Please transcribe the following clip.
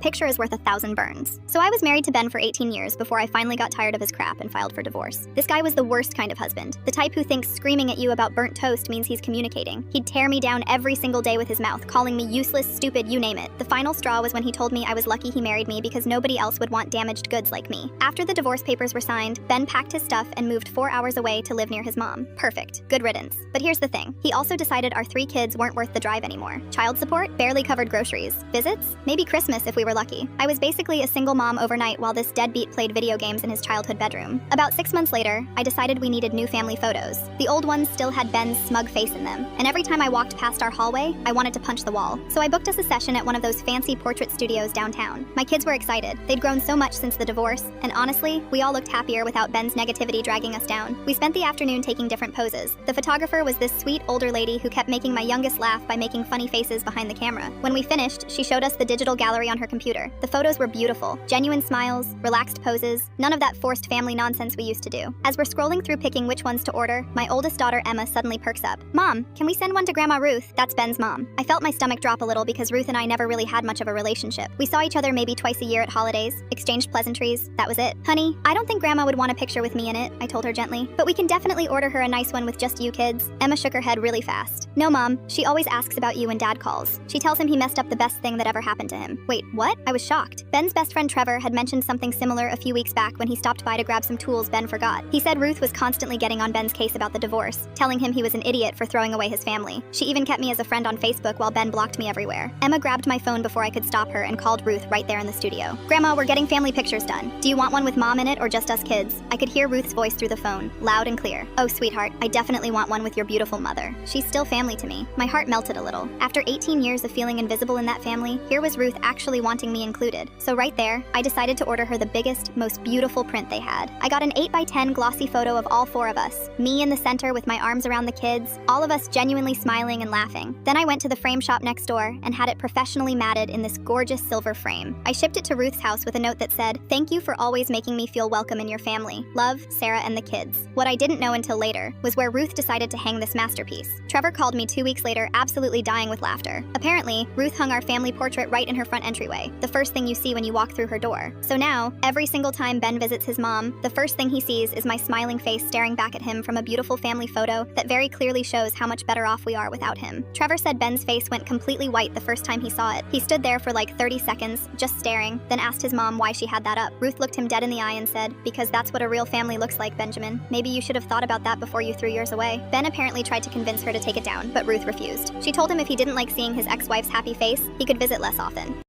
picture is worth 1,000 burns. So I was married to Ben for 18 years before I finally got tired of his crap and filed for divorce. This guy was the worst kind of husband, the type who thinks screaming at you about burnt toast means he's communicating. He'd tear me down every single day with his mouth, calling me useless, stupid, you name it. The final straw was when he told me I was lucky he married me because nobody else would want damaged goods like me. After the divorce papers were signed, Ben packed his stuff and moved 4 hours away to live near his mom. Perfect. Good riddance. But here's the thing. He also decided our 3 kids weren't worth the drive anymore. Child support barely covered groceries. Visits? Maybe Christmas if we were lucky. I was basically a single mom overnight while this deadbeat played video games in his childhood bedroom. About 6 months later, I decided we needed new family photos. The old ones still had Ben's smug face in them, and every time I walked past our hallway, I wanted to punch the wall. So I booked us a session at one of those fancy portrait studios downtown. My kids were excited. They'd grown so much since the divorce, and honestly, we all looked happier without Ben's negativity dragging us down. We spent the afternoon taking different poses. The photographer was this sweet older lady who kept making my youngest laugh by making funny faces behind the camera. When we finished, she showed us the digital gallery on her computer. The photos were beautiful. Genuine smiles, relaxed poses, none of that forced family nonsense we used to do. As we're scrolling through picking which ones to order, my oldest daughter Emma suddenly perks up. "Mom, can we send one to Grandma Ruth?" That's Ben's mom. I felt my stomach drop a little because Ruth and I never really had much of a relationship. We saw each other maybe twice a year at holidays, exchanged pleasantries, that was it. "Honey, I don't think Grandma would want a picture with me in it," I told her gently. "But we can definitely order her a nice one with just you kids." Emma shook her head really fast. "No, Mom, she always asks about you when Dad calls. She tells him he messed up the best thing that ever happened to him." Wait, what? I was shocked. Ben's best friend Trevor had mentioned something similar a few weeks back when he stopped by to grab some tools Ben forgot. He said Ruth was constantly getting on Ben's case about the divorce, telling him he was an idiot for throwing away his family. She even kept me as a friend on Facebook while Ben blocked me everywhere. Emma grabbed my phone before I could stop her and called Ruth right there in the studio. "Grandma, we're getting family pictures done. Do you want one with Mom in it or just us kids?" I could hear Ruth's voice through the phone, loud and clear. "Oh, sweetheart, I definitely want one with your beautiful mother. She's still family to me." My heart melted a little. After 18 years of feeling invisible in that family, here was Ruth actually wanting me included. So right there, I decided to order her the biggest, most beautiful print they had. I got an 8x10 glossy photo of all 4 of us, me in the center with my arms around the kids, all of us genuinely smiling and laughing. Then I went to the frame shop next door and had it professionally matted in this gorgeous silver frame. I shipped it to Ruth's house with a note that said, "Thank you for always making me feel welcome in your family. Love, Sarah and the kids." What I didn't know until later was where Ruth decided to hang this masterpiece. Trevor called me 2 weeks later absolutely dying with laughter. Apparently, Ruth hung our family portrait right in her front entryway, the first thing you see when you walk through her door. So now, every single time Ben visits his mom, the first thing he sees is my smiling face staring back at him from a beautiful family photo that very clearly shows how much better off we are without him. Trevor said Ben's face went completely white the first time he saw it. He stood there for like 30 seconds, just staring, then asked his mom why she had that up. Ruth looked him dead in the eye and said, "Because that's what a real family looks like, Benjamin. Maybe you should have thought about that before you threw yours away." Ben apparently tried to convince her to take it down, but Ruth refused. She told him if he didn't like seeing his ex-wife's happy face, he could visit less often.